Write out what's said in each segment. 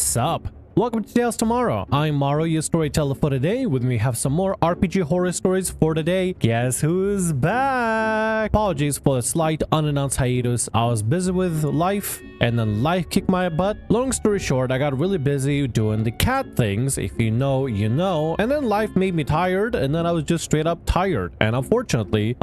What's up? Welcome to Tales Tomorrow. I'm Morrow, your storyteller for today. With me, we have some more RPG horror stories for today. Guess who's back? Apologies for the slight unannounced hiatus. I was busy with life, and then life kicked my butt. Long story short, I got really busy doing the cat things. If you know, you know. And then life made me tired, and then I was just straight up tired. And unfortunately,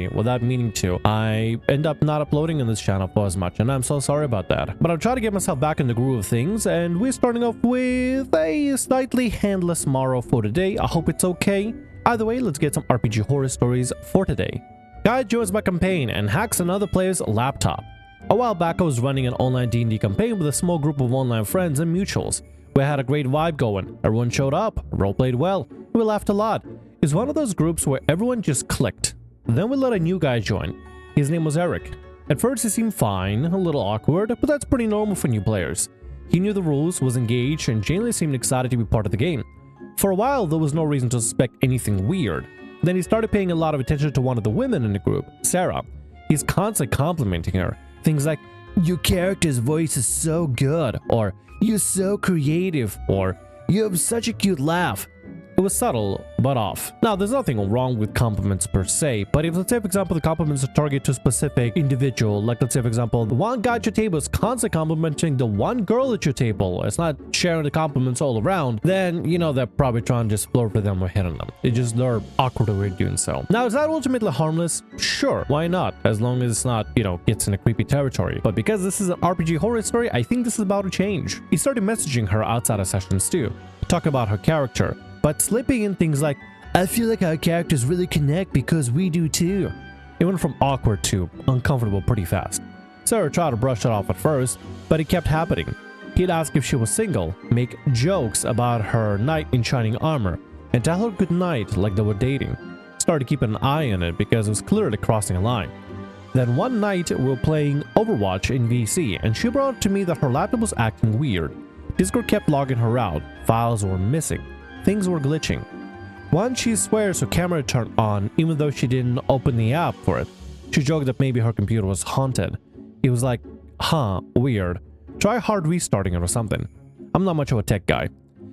without meaning to, I end up not uploading on this channel for as much, and I'm so sorry about that. But I'm trying to get myself back in the groove of things, and we're starting off with a slightly handless Morrow for today. I hope it's okay. Either way, let's get some RPG horror stories for today. Guy joins my campaign and hacks another player's laptop. A while back, I was running an online D&D campaign with a small group of online friends and mutuals. We had a great vibe going. Everyone showed up, roleplayed well, we laughed a lot. It's one of those groups where everyone just clicked. Then we let a new guy join. His name was Eric. At first he seemed fine, a little awkward, but that's pretty normal for new players. He knew the rules, was engaged, and genuinely seemed excited to be part of the game. For a while, there was no reason to suspect anything weird. Then he started paying a lot of attention to one of the women in the group, Sarah. He's constantly complimenting her. Things like, "Your character's voice is so good," or "You're so creative," or "You have such a cute laugh." It was subtle, but off. Now, there's nothing wrong with compliments per se, but if, let's say, for example, the compliments are targeted to a specific individual, like, let's say, for example, the one guy at your table is constantly complimenting the one girl at your table, it's not sharing the compliments all around, then, you know, they're probably trying to just flirt with them or hit on them. They're awkward way of doing so. Now, is that ultimately harmless? Sure, why not? As long as it's not, you know, gets into creepy territory. But because this is an RPG horror story, I think this is about to change. He started messaging her outside of sessions too, talking about her character, but slipping in things like, "I feel like our characters really connect because we do too." It went from awkward to uncomfortable pretty fast. Sarah tried to brush it off at first, but it kept happening. He'd ask if she was single, make jokes about her knight in shining armor, and tell her good night like they were dating. Started keeping an eye on it because it was clearly crossing a line. Then one night we were playing Overwatch in VC, and she brought it to me that her laptop was acting weird. Discord kept logging her out, files were missing. Things were glitching. Once she swears her camera turned on even though she didn't open the app for it. She joked that maybe her computer was haunted. It was like, huh, weird. Try hard restarting it or something. I'm not much of a tech guy.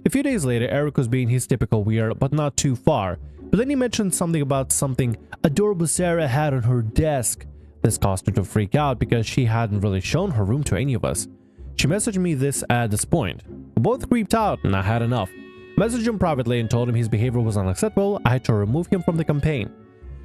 A few days later, Eric was being his typical weird, but not too far. But then he mentioned something about something adorable Sarah had on her desk. This caused her to freak out because she hadn't really shown her room to any of us. She messaged me this at this point. We both creeped out and I had enough. Messaged him privately and told him his behavior was unacceptable. I had to remove him from the campaign.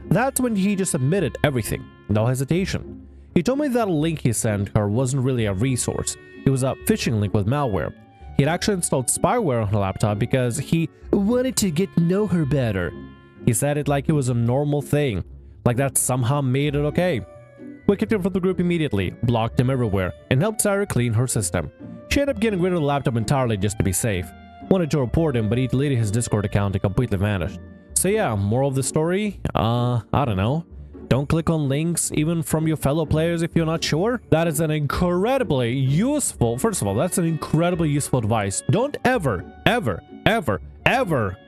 That's when he just admitted everything, no hesitation. He told me that a link he sent her wasn't really a resource. It was a phishing link with malware. He'd actually installed spyware on her laptop because he wanted to get to know her better. He said it like it was a normal thing, like that somehow made it okay. We kicked him from the group immediately, blocked him everywhere, and helped Sarah clean her system. She ended up getting rid of the laptop entirely just to be safe. Wanted to report him, but he deleted his Discord account and completely vanished. So yeah, moral of the story? I don't know. Don't click on links, even from your fellow players if you're not sure. That is an incredibly useful, first of all, that's an incredibly useful advice. Don't ever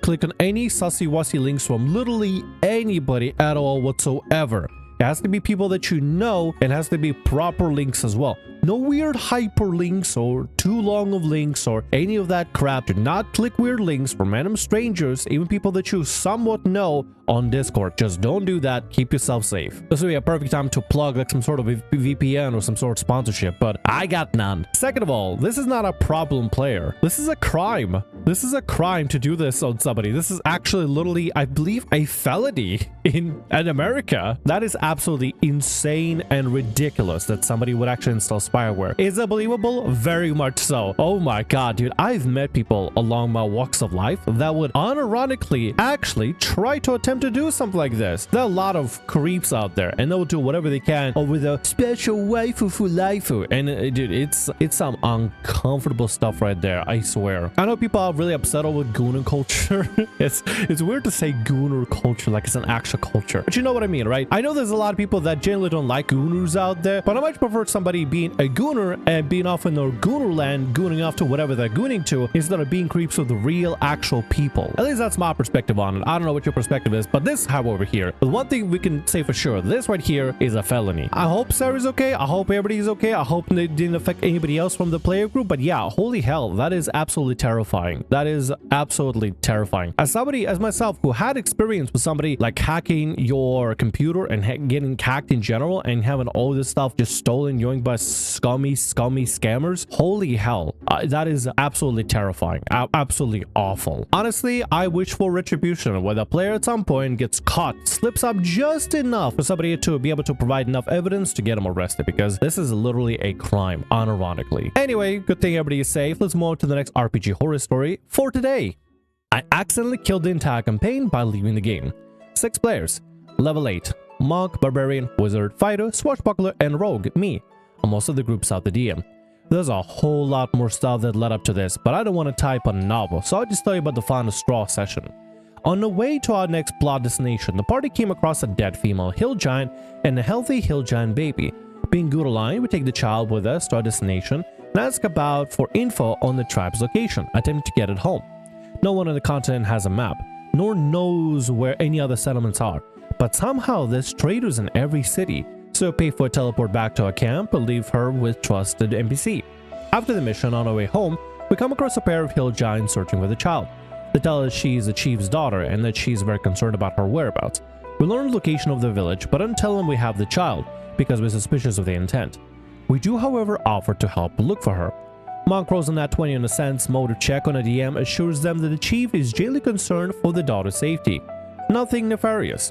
click on any sussy-wussy links from literally anybody at all whatsoever. It has to be people that you know, and has to be proper links as well. No weird hyperlinks or too long of links or any of that crap. Do not click weird links from random strangers, even people that you somewhat know on Discord. Just don't do that. Keep yourself safe. This would be a perfect time to plug like some sort of a VPN or some sort of sponsorship, but I got none. Second of all, this is not a problem player. This is a crime. This is a crime to do this on somebody. This is actually literally, I believe, a felony in America. That is absolutely insane and ridiculous that somebody would actually install spyware. Is it believable? Very much so. Oh my god, dude. I've met people along my walks of life that would unironically actually try to attempt to do something like this. There are a lot of creeps out there, and they'll do whatever they can over the special waifu for laifu. And dude, it's some uncomfortable stuff right there, I swear. I know people are really upset over gooner culture. it's weird to say gooner culture like it's an actual culture, but you know what I mean, right? I know there's a lot of people that generally don't like gooners out there, but I much prefer somebody being a gooner and being off in their gooner land, gooning off to whatever they're gooning to, instead of being creeps with the real actual people. At least that's my perspective on it. I don't know what your perspective is, but this, however, here, the one thing we can say for sure, this right here is a felony. I hope Sarah's okay. I hope everybody's okay. I hope it didn't affect anybody else from the player group. But yeah, holy hell, that is absolutely terrifying. That is absolutely terrifying. As somebody, as myself, who had experience with somebody like hacking your computer and getting hacked in general and having all this stuff just stolen, yoinked by scummy scammers, holy hell, that is absolutely terrifying. Absolutely awful. Honestly, I wish for retribution where the player at some point gets caught, slips up just enough for somebody to be able to provide enough evidence to get him arrested, because this is literally a crime, unironically. Anyway, good thing everybody is safe. Let's move on to the next RPG horror story for today. I accidentally killed the entire campaign by leaving the game. 6 players. Level 8. Monk, Barbarian, Wizard, Fighter, Swashbuckler, and Rogue, me. And most of the groups out the DM. There's a whole lot more stuff that led up to this, but I don't want to type a novel, so I'll just tell you about the final straw session. On the way to our next plot destination, the party came across a dead female hill giant and a healthy hill giant baby. Being good aligned, we take the child with us to our destination and ask for info on the tribe's location, attempting to get it home. No one on the continent has a map, nor knows where any other settlements are, but somehow there's traders in every city, so we pay for a teleport back to our camp and leave her with trusted NPC. After the mission, on our way home, we come across a pair of hill giants searching for the child. They tell us she's the chief's daughter and that she's very concerned about her whereabouts. We learn the location of the village, but don't tell them we have the child, because we're suspicious of the intent. We do, however, offer to help look for her. Monk rolls on that 20 on a sense motive check on a DM, assures them that the chief is genuinely concerned for the daughter's safety. Nothing nefarious.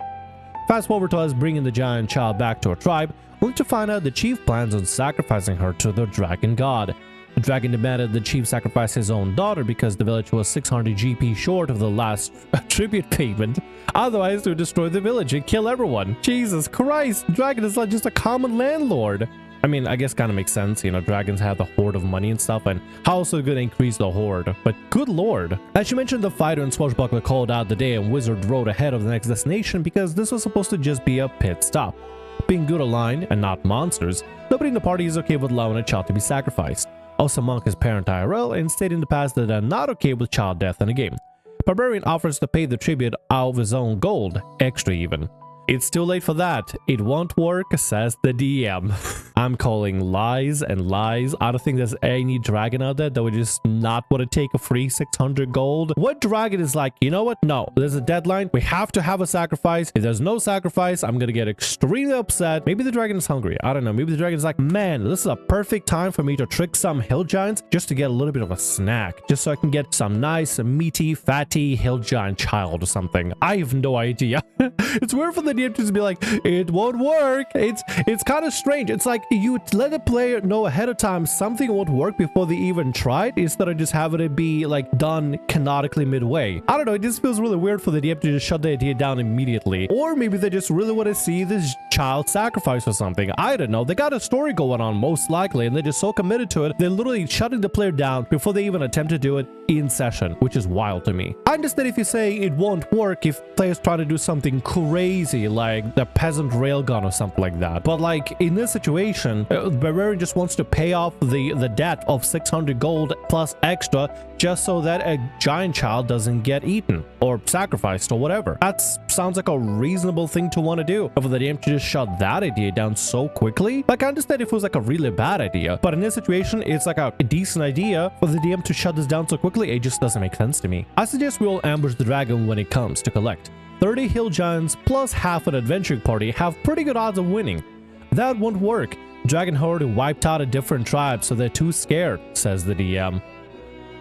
Fast forward to us bringing the giant child back to our tribe, only to find out the chief plans on sacrificing her to the dragon god. The dragon demanded the chief sacrifice his own daughter because the village was 600 GP short of the last tribute payment. Otherwise, they would destroy the village and kill everyone. Jesus Christ, the dragon is not just a common landlord. I mean, I guess kind of makes sense, you know, dragons have the hoard of money and stuff, and how else are they going to increase the hoard? But good lord. As you mentioned, the fighter and swashbuckler called out the day and wizard rode ahead of the next destination because this was supposed to just be a pit stop. Being good aligned and not monsters, nobody in the party is okay with allowing a child to be sacrificed. Also, Monk is parent IRL and stated in the past that they're not okay with child death in a game. Barbarian offers to pay the tribute out of his own gold, extra even. It's too late for that. It won't work, says the DM. I'm calling lies and lies. I don't think there's any dragon out there that would just not want to take a free 600 gold. What dragon is like, you know what? No, there's a deadline. We have to have a sacrifice. If there's no sacrifice, I'm going to get extremely upset. Maybe the dragon is hungry. I don't know. Maybe the dragon is like, man, this is a perfect time for me to trick some hill giants just to get a little bit of a snack. Just so I can get some nice, meaty, fatty hill giant child or something. I have no idea. It's weird for the DM to just be like, it won't work. It's kind of strange. It's like you let the player know ahead of time something won't work before they even try it, instead of just having it be like done canonically midway. I don't know. It just feels really weird for the DM to just shut the idea down immediately. Or maybe they just really want to see this child sacrifice or something. I don't know. They got a story going on most likely, and they're just so committed to it. They're literally shutting the player down before they even attempt to do it in session, which is wild to me. I understand if you say it won't work if players try to do something crazy like the peasant railgun or something like that. But like in this situation, Barbarian just wants to pay off the debt of 600 gold plus extra just so that a giant child doesn't get eaten or sacrificed or whatever. That sounds like a reasonable thing to want to do. But for the DM to just shut that idea down so quickly, like I understand if it was like a really bad idea, but in this situation, it's like a decent idea. For the DM to shut this down so quickly, it just doesn't make sense to me. I suggest we all ambush the dragon when it comes to collect. 30 hill giants plus half an adventuring party have pretty good odds of winning. That won't work. Dragon horde wiped out a different tribe, so they're too scared, says the DM.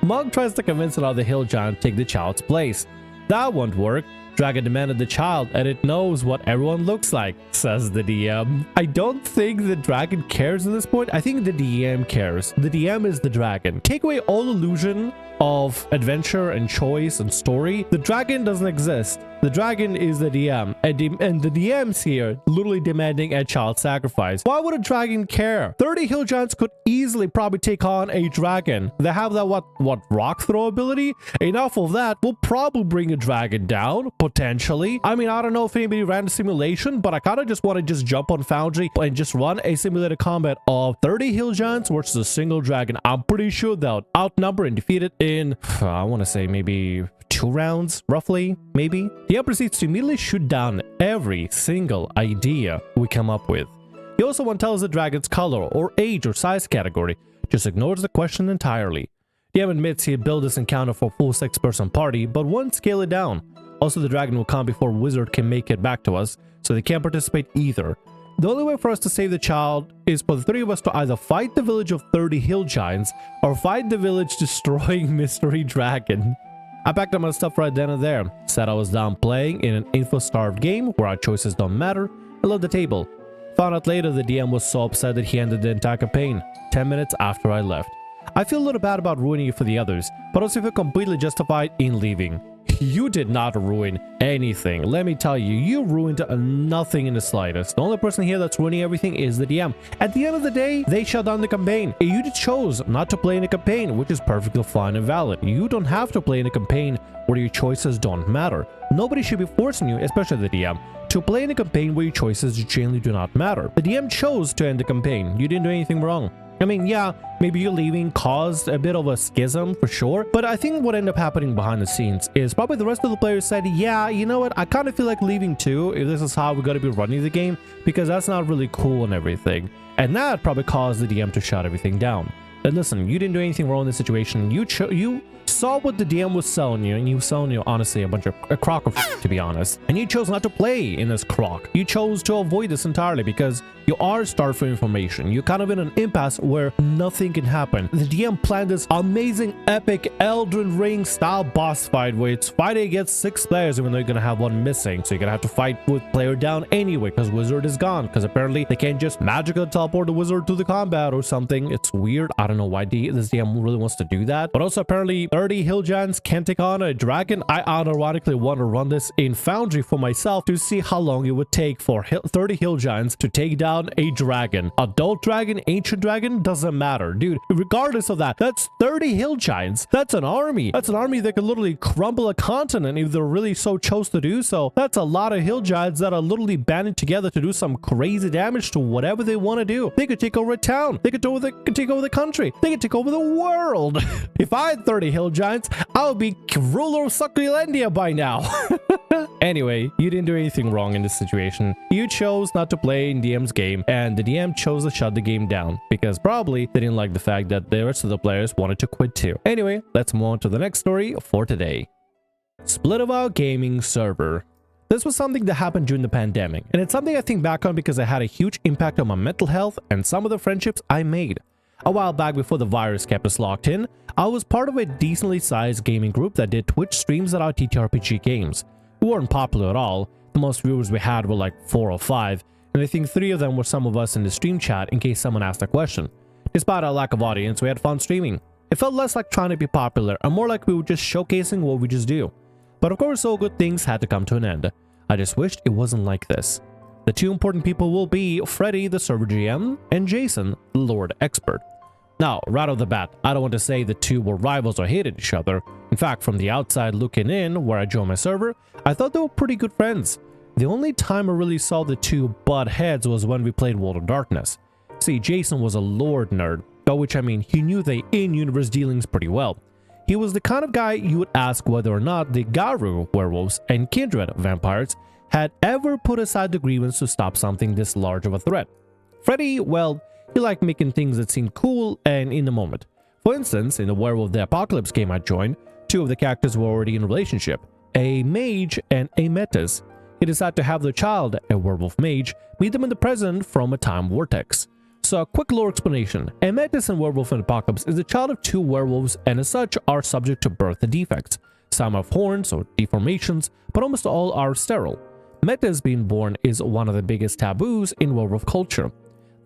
Monk tries to convince another hill giant to take the child's place. That won't work. Dragon demanded the child, and it knows what everyone looks like, says the DM. I don't think the dragon cares at this point. I think the DM cares. The DM is the dragon. Take away all illusion of adventure and choice and story. The dragon doesn't exist. The dragon is the DM, and the DM's here literally demanding a child sacrifice. Why would a dragon care? 30 hill giants could easily probably take on a dragon. They have that what rock throw ability. Enough of that will probably bring a dragon down, potentially. I mean, I don't know if anybody ran a simulation, but I kind of just want to just jump on Foundry and just run a simulated combat of 30 hill giants versus a single dragon. I'm pretty sure they'll outnumber and defeat it in, I want to say maybe 2 rounds, roughly, maybe. The DM proceeds to immediately shoot down every single idea we come up with. He also won't tell us the dragon's color or age or size category, just ignores the question entirely. DM admits he'd build this encounter for a full 6-person party, but won't scale it down. Also, the dragon will come before Wizard can make it back to us, so they can't participate either. The only way for us to save the child is for the 3 of us to either fight the village of 30 hill giants or fight the village destroying mystery dragon. I packed up my stuff right then and there, said I was done playing in an info-starved game where our choices don't matter, and left the table. Found out later the DM was so upset that he ended the entire campaign, 10 minutes after I left. I feel a little bad about ruining it for the others, but also feel completely justified in leaving. You did not ruin anything. Let me tell you, you ruined nothing in the slightest. The only person here that's ruining everything is the DM. At the end of the day, they shut down the campaign. You chose not to play in a campaign, which is perfectly fine and valid. You don't have to play in a campaign where your choices don't matter. Nobody should be forcing you, especially the DM, to play in a campaign where your choices genuinely do not matter. The DM chose to end the campaign. You didn't do anything wrong. I mean, yeah, maybe you leaving caused a bit of a schism for sure, but I think what ended up happening behind the scenes is probably the rest of the players said, yeah, you know what, I kind of feel like leaving too if this is how we're going to be running the game, because that's not really cool and everything. And that probably caused the DM to shut everything down. And listen, you didn't do anything wrong in this situation. You saw what the DM was selling you, and he was selling you, honestly, a crock of to be honest. And you chose not to play in this crock. You chose to avoid this entirely because you are starved for information. You're kind of in an impasse where nothing can happen. The DM planned this amazing, epic Elden Ring style boss fight where it's fighting against 6 players, even though you're gonna have 1 missing. So you're gonna have to fight with player down anyway because Wizard is gone. Because apparently they can't just magically teleport the Wizard to the combat or something. It's weird. I don't know why this DM really wants to do that. But also apparently 30 hill giants can't take on a dragon. I unironically want to run this in Foundry for myself to see how long it would take for 30 hill giants to take down a dragon. Adult dragon, ancient dragon, doesn't matter. Dude, regardless of that, that's 30 hill giants. That's an army. That's an army that could literally crumble a continent if they're really so chose to do so. That's a lot of hill giants that are literally banding together to do some crazy damage to whatever they want to do. They could take over a town. They could take over the country. They could take over the world. If I had 30 hill giants, I would be ruler of Succulendia by now. Anyway, you didn't do anything wrong in this situation. You chose not to play in DM's game, and the DM chose to shut the game down because probably they didn't like the fact that the rest of the players wanted to quit too. Anyway, let's move on to the next story for today. Split of our gaming server. This was something that happened during the pandemic, and it's something I think back on because it had a huge impact on my mental health and some of the friendships I made. A while back, before the virus kept us locked in, I was part of a decently sized gaming group that did Twitch streams at our TTRPG games. We weren't popular at all. The most viewers we had were like 4 or 5, and I think 3 of them were some of us in the stream chat in case someone asked a question. Despite our lack of audience, we had fun streaming. It felt less like trying to be popular and more like we were just showcasing what we just do. But of course, all good things had to come to an end. I just wished it wasn't like this. The 2 important people will be Freddy, the server GM, and Jason, the Lord Expert. Now, right off the bat, I don't want to say the 2 were rivals or hated each other. In fact, from the outside looking in, where I joined my server, I thought they were pretty good friends. The only time I really saw the 2 butt heads was when we played World of Darkness. See, Jason was a lore nerd, by which I mean he knew the in-universe dealings pretty well. He was the kind of guy you would ask whether or not the Garu werewolves and Kindred vampires had ever put aside the grievance to stop something this large of a threat. Freddy, well, he liked making things that seemed cool and in the moment. For instance, in the Werewolf the Apocalypse game I joined, 2 of the characters were already in a relationship, a mage and a metis. He decided to have their child, a werewolf mage, meet them in the present from a time vortex. So a quick lore explanation. A metis in Werewolf and Apocalypse is the child of 2 werewolves and as such are subject to birth defects. Some have horns or deformations, but almost all are sterile. Metis being born is one of the biggest taboos in werewolf culture.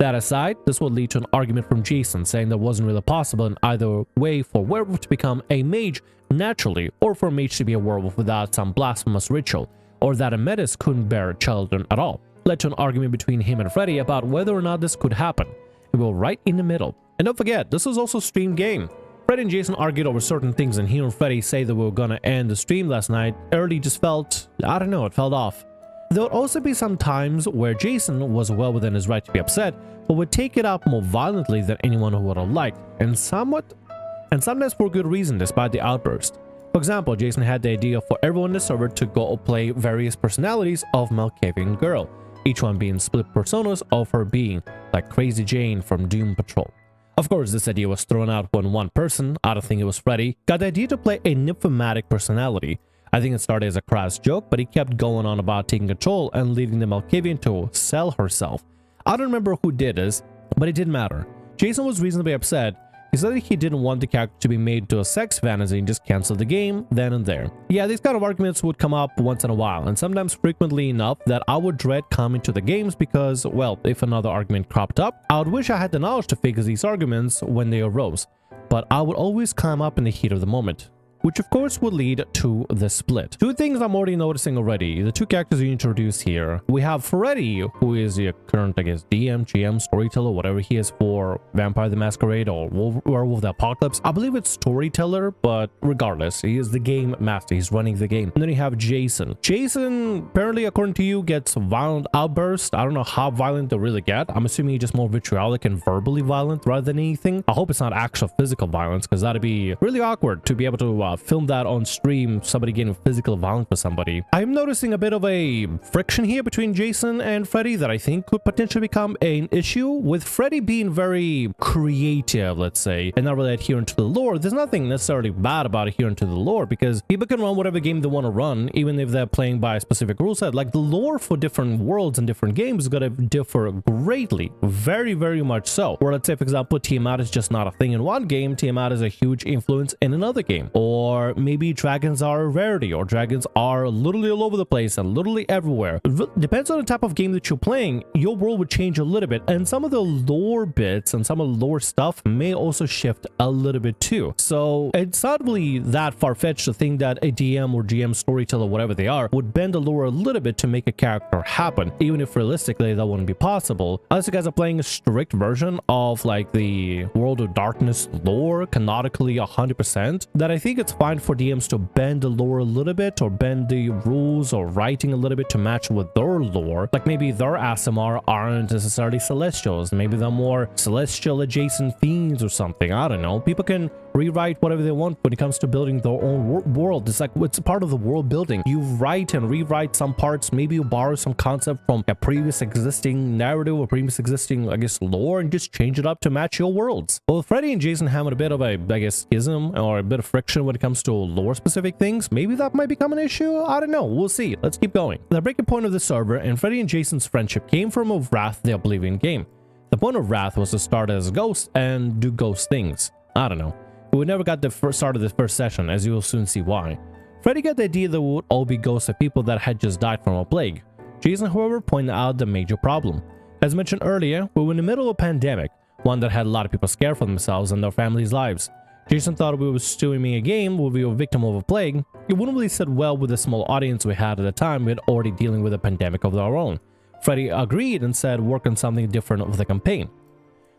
That aside, this would lead to an argument from Jason saying that it wasn't really possible in either way for a werewolf to become a mage naturally or for a mage to be a werewolf without some blasphemous ritual, or that Amethyst couldn't bear children at all. Led to an argument between him and Freddy about whether or not this could happen. And we were right in the middle. And don't forget, this was also a streamed game. Freddy and Jason argued over certain things, and hearing Freddy say that we were gonna end the stream last night early just felt, I don't know, it felt off. There would also be some times where Jason was well within his right to be upset, but would take it up more violently than anyone who would have liked, and sometimes for good reason despite the outburst. For example, Jason had the idea for everyone in the server to go play various personalities of Malkavian Girl, each one being split personas of her being, like Crazy Jane from Doom Patrol. Of course, this idea was thrown out when one person, I don't think it was Freddy, got the idea to play a nymphomatic personality. I think it started as a crass joke, but he kept going on about taking control and leading the Malkavian to sell herself. I don't remember who did this, but it didn't matter. Jason was reasonably upset. He said that he didn't want the character to be made to a sex fantasy and just canceled the game then and there. Yeah, these kind of arguments would come up once in a while, and sometimes frequently enough that I would dread coming to the games because, well, if another argument cropped up, I would wish I had the knowledge to fix these arguments when they arose. But I would always climb up in the heat of the moment, which of course would lead to the split. Two things I'm already noticing already. The two characters you introduce here. We have Freddy, who is the current, I guess, DM, GM, storyteller, whatever he is for Vampire the Masquerade or Werewolf the Apocalypse. I believe it's storyteller, but regardless, he is the game master. He's running the game. And then you have Jason. Jason, apparently, according to you, gets violent outbursts. I don't know how violent they really get. I'm assuming he's just more vitriolic and verbally violent rather than anything. I hope it's not actual physical violence, because that'd be really awkward to be able to film that on stream, somebody getting physical violence with somebody. I'm noticing a bit of a friction here between Jason and Freddy that I think could potentially become an issue, with Freddy being very creative, let's say, and not really adhering to the lore. There's nothing necessarily bad about adhering to the lore, because people can run whatever game they want to run, even if they're playing by a specific rule set. Like, the lore for different worlds and different games is going to differ greatly, very, very much so. Or let's say, for example, Tiamat is just not a thing in one game, Tiamat is a huge influence in another game. Or maybe dragons are a rarity, or dragons are literally all over the place and literally everywhere. It depends on the type of game that you're playing. Your world would change a little bit, and some of the lore bits and some of the lore stuff may also shift a little bit too. So it's not really that far-fetched to think that a DM or GM, storyteller, whatever they are, would bend the lore a little bit to make a character happen, even if realistically that wouldn't be possible. Unless you guys are playing a strict version of like the World of Darkness lore, canonically 100%, that I think it's fine for DMs to bend the lore a little bit, or bend the rules or writing a little bit to match with their lore. Like, maybe their Asimar aren't necessarily celestials, maybe they're more celestial adjacent fiends or something. I don't know. People can rewrite whatever they want when it comes to building their own world. It's like, it's part of the world building. You write and rewrite some parts. Maybe you borrow some concept from a previous existing narrative or previous existing, I guess, lore, and just change it up to match your worlds. Well, Freddy and Jason have a bit of a, I guess, schism or a bit of friction when it comes to lore specific things. Maybe that might become an issue. I don't know. We'll see. Let's keep going. The breaking point of the server and Freddy and Jason's friendship came from a Wrath the Oblivion game. The point of Wrath was to start as a ghost and do ghost things. I don't know. We never got the first start of the first session, as you will soon see why. Freddy got the idea that we would all be ghosts of people that had just died from a plague. Jason, however, pointed out the major problem. As mentioned earlier, we were in the middle of a pandemic, one that had a lot of people scared for themselves and their families' lives. Jason thought we were streaming a game where we were victim of a plague. It wouldn't really sit well with the small audience we had at the time. We had already dealing with a pandemic of our own. Freddy agreed and said work on something different with the campaign.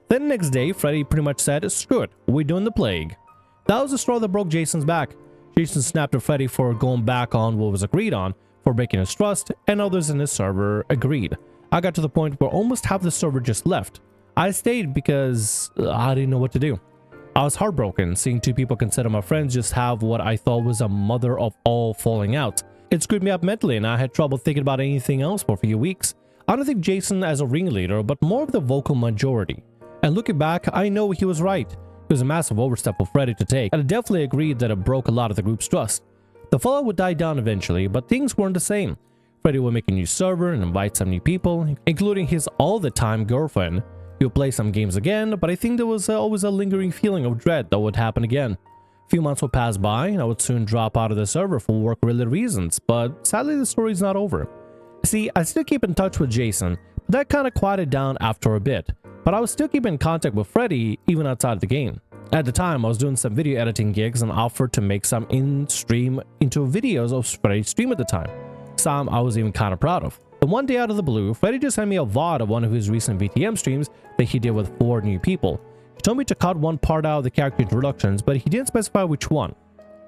Then the next day, Freddy pretty much said, screw it, we're doing the plague. That was the straw that broke Jason's back. Jason snapped at Freddy for going back on what was agreed on, for breaking his trust, and others in his server agreed. I got to the point where almost half the server just left. I stayed because I didn't know what to do. I was heartbroken seeing two people consider my friends just have what I thought was a mother of all falling out. It screwed me up mentally, and I had trouble thinking about anything else for a few weeks. I don't think Jason as a ringleader, but more of the vocal majority. And looking back, I know he was right. It was a massive overstep for Freddy to take, and I definitely agreed that it broke a lot of the group's trust. The fallout would die down eventually, but things weren't the same. Freddy would make a new server and invite some new people, including his all-the-time girlfriend. He would play some games again, but I think there was always a lingering feeling of dread that would happen again. A few months would pass by, and I would soon drop out of the server for work-related reasons, but sadly the story's not over. See, I still keep in touch with Jason, but that kind of quieted down after a bit. But I was still keeping in contact with Freddy even outside the game. At the time, I was doing some video editing gigs and offered to make some in-stream into videos of Freddy's stream at the time. some I was even kind of proud of. And one day out of the blue, Freddy just sent me a VOD of one of his recent VTM streams that he did with 4 new people. He told me to cut one part out of the character introductions, but he didn't specify which one.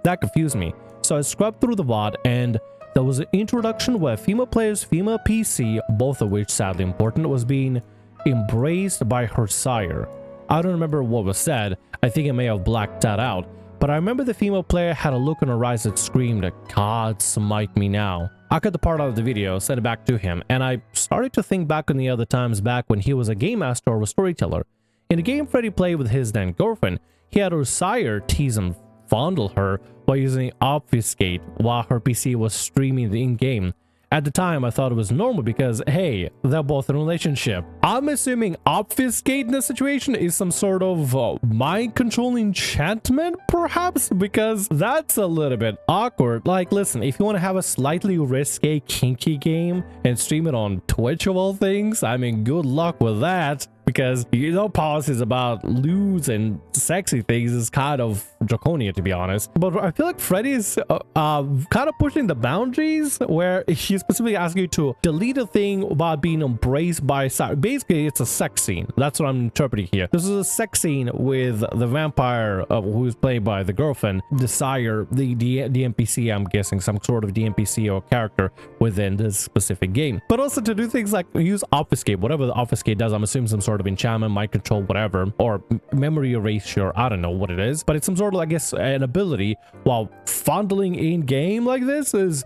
That confused me, so I scrubbed through the VOD and there was an introduction where female player's female PC, both of which sadly important, was being embraced by her sire. I don't remember what was said, I think I may have blacked that out, but I remember the female player had a look on her eyes that screamed, "God smite me now." I cut the part out of the video, sent it back to him, and I started to think back on the other times back when he was a game master or a storyteller. In the game Freddy played with his then girlfriend, he had her sire tease and fondle her while using obfuscate while her PC was streaming the in-game. At the time, I thought it was normal because, hey, they're both in a relationship. I'm assuming obfuscate in this situation is some sort of mind control enchantment, perhaps? Because that's a little bit awkward. Like, listen, if you want to have a slightly risque, kinky game and stream it on Twitch of all things, I mean, good luck with that. Because, you know, policies about lewd and sexy things is kind of draconian, to be honest. But I feel like Freddy's kind of pushing the boundaries where he's specifically asking you to delete a thing about being embraced by... Basically, it's a sex scene. That's what I'm interpreting here. This is a sex scene with the vampire who's played by the girlfriend, the sire, the NPC, I'm guessing, some sort of NPC or character within this specific game. But also to do things like use obfuscate, whatever the obfuscate does, I'm assuming some sort of enchantment, mind control, whatever, or memory erasure, I don't know what it is, but it's some sort of, I guess, an ability, while fondling in game like this is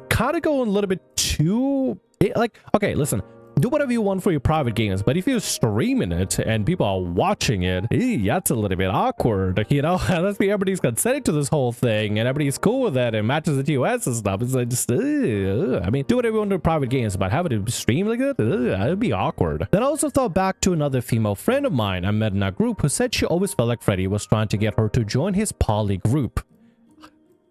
kind of going a little bit too like, okay, listen, do whatever you want for your private games, but if you're streaming it and people are watching it, that's a little bit awkward, you know. Unless everybody's consenting to this whole thing and everybody's cool with it and matches the TOS and stuff. It's like just I mean, do whatever you want to private games, but having to stream like that, that'd be awkward. Then I also thought back to another female friend of mine I met in a group who said she always felt like Freddy was trying to get her to join his poly group.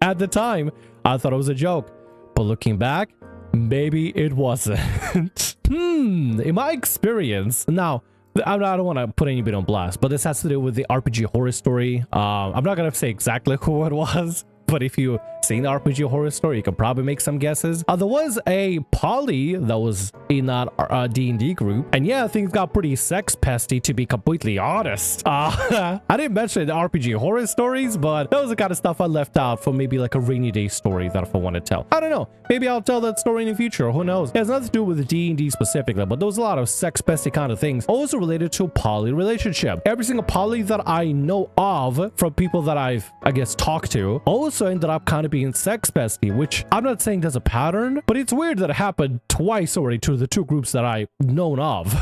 At the time, I thought it was a joke, but looking back, maybe it wasn't. In my experience, now, I don't want to put anybody on blast, but this has to do with the RPG horror story. I'm not going to say exactly who it was, but if you've seen the RPG horror story, you can probably make some guesses. There was a poly that was in that D&D group, and yeah, things got pretty sex pesty, to be completely honest. I didn't mention the RPG horror stories, but that was the kind of stuff I left out for maybe like a rainy day story that if I want to tell. I don't know, maybe I'll tell that story in the future, who knows. It has nothing to do with the D&D specifically, but there was a lot of sex pesty kind of things also related to poly relationship. Every single poly that I know of from people that I've, I guess, talked to also ended up kind of being sex pesty, which I'm not saying there's a pattern, but it's weird that it happened twice already to the 2 groups that I've known of.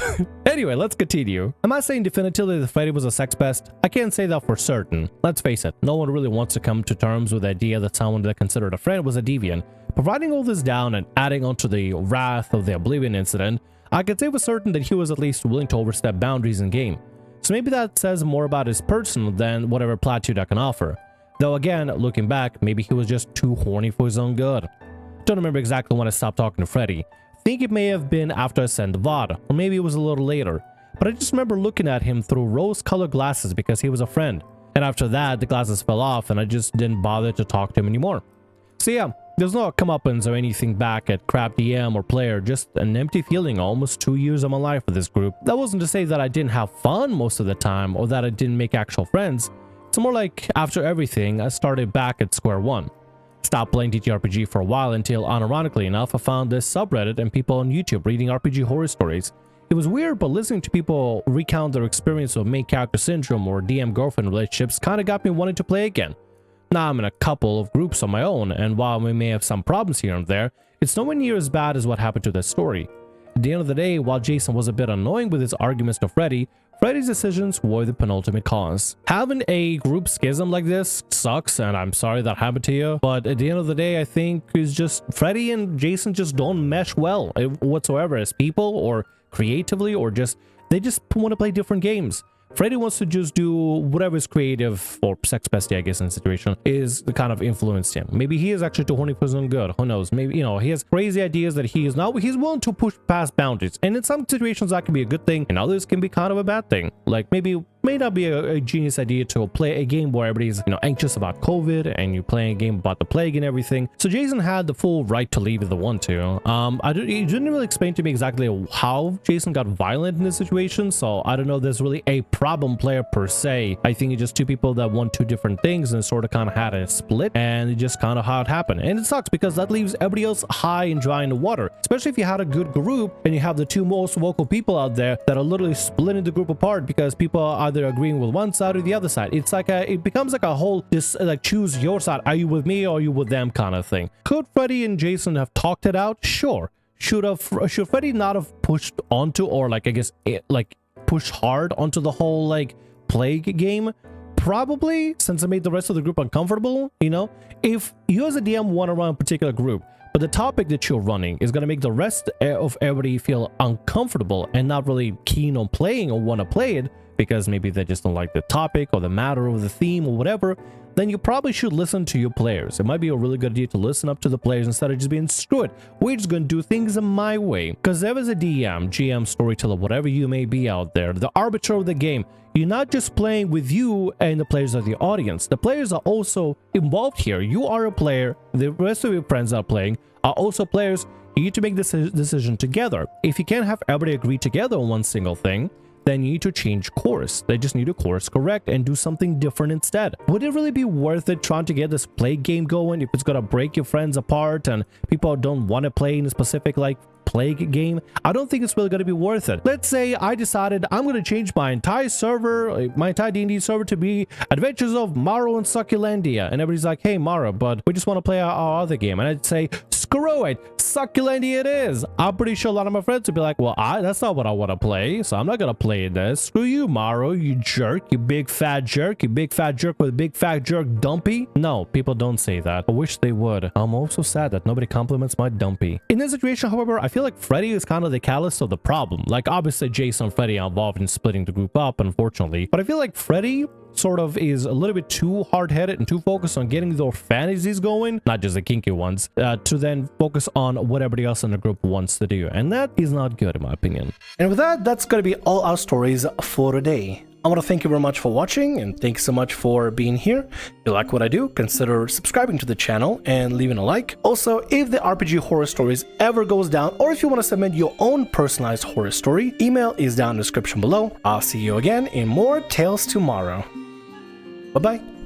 Anyway, let's continue. Am I saying definitively that Freddy was a sex pest? I can't say that for certain. Let's face it, no one really wants to come to terms with the idea that someone they considered a friend was a deviant. Providing all this down and adding onto the wrath of the Oblivion incident, I can say for certain that he was at least willing to overstep boundaries in game. So maybe that says more about his person than whatever platitude I can offer. Though again, looking back, maybe he was just too horny for his own good. Don't remember exactly when I stopped talking to Freddy. Think it may have been after I sent the VOD, or maybe it was a little later. But I just remember looking at him through rose-colored glasses because he was a friend. And after that, the glasses fell off and I just didn't bother to talk to him anymore. So yeah, there's no comeuppance or anything back at crap DM or player, just an empty feeling almost 2 years of my life with this group. That wasn't to say that I didn't have fun most of the time or that I didn't make actual friends. It's more like, after everything, I started back at square one. Stopped playing TTRPG for a while until, unironically enough, I found this subreddit and people on YouTube reading RPG horror stories. It was weird, but listening to people recount their experience of main character syndrome or DM girlfriend relationships kind of got me wanting to play again. Now I'm in a couple of groups on my own, and while we may have some problems here and there, it's nowhere near as bad as what happened to this story. At the end of the day, while Jason was a bit annoying with his arguments to Freddy, Freddy's decisions were the penultimate cause. Having a group schism like this sucks, and I'm sorry that happened to you, but at the end of the day, I think it's just Freddy and Jason just don't mesh well whatsoever as people or creatively, or just they just want to play different games. Freddy wants to just do whatever is creative, or sex bestie, I guess, in the situation, is the kind of influenced him. Maybe he is actually too horny for his own good. Who knows? Maybe, you know, he has crazy ideas that he's willing to push past boundaries. And in some situations, that can be a good thing, and others can be kind of a bad thing. Like maybe may not be a genius idea to play a game where everybody's, anxious about COVID and you're playing a game about the plague and everything. So Jason had the full right to leave if they want to. He didn't really explain to me exactly how Jason got violent in this situation, so I don't know if there's really a problem player per se. I think it's just two people that want two different things and sort of kind of had a split, and it's just kind of how it happened. And it sucks because that leaves everybody else high and dry in the water, especially if you had a good group and you have the two most vocal people out there that are literally splitting the group apart because people are either agreeing with one side or the other side. It's like it becomes like a whole just like choose your side. Are you with me or are you with them kind of thing? Could Freddy and Jason have talked it out? Sure. Should Freddy not have pushed onto, or like I guess push hard onto the whole like plague game? Probably, since it made the rest of the group uncomfortable. If you as a DM want to run a particular group, but the topic that you're running is going to make the rest of everybody feel uncomfortable and not really keen on playing or want to play it because maybe they just don't like the topic or the matter or the theme or whatever, then you probably should listen to your players. It might be a really good idea to listen up to the players instead of just being, screw it, we're just going to do things my way. Because there is a DM, GM, storyteller, whatever you may be out there, the arbiter of the game, you're not just playing with you and the players of the audience. The players are also involved here. You are a player. The rest of your friends are playing are also players. You need to make this decision together. If you can't have everybody agree together on one single thing, then you need to change course. They just need to course correct and do something different instead. Would it really be worth it trying to get this plague game going if it's gonna break your friends apart and people don't want to play in a specific like plague game? I don't think it's really going to be worth it. Let's say I decided I'm going to change my entire server, my entire D&D server to be Adventures of Morrow and Succulendia, and everybody's like, hey Morrow, but we just want to play our other game, and I'd say screw it, Succulendia it is. I'm pretty sure a lot of my friends would be like, well, that's not what I want to play, so I'm not going to play this. Screw you, Morrow, you jerk, you big fat jerk, you big fat jerk with a big fat jerk dumpy. No, people don't say that. I wish they would. I'm also sad that nobody compliments my dumpy. In this situation, however, I feel like Freddy is kind of the catalyst of the problem. Like, obviously, Jason and Freddy are involved in splitting the group up, unfortunately. But I feel like Freddy sort of is a little bit too hard-headed and too focused on getting their fantasies going, not just the kinky ones, to then focus on what everybody else in the group wants to do. And that is not good, in my opinion. And with that, that's going to be all our stories for today. I want to thank you very much for watching, and thanks so much for being here. If you like what I do, consider subscribing to the channel and leaving a like. Also, if the RPG Horror Stories ever goes down, or if you want to submit your own personalized horror story, email is down in the description below. I'll see you again in more Tales Tomorrow. Bye-bye.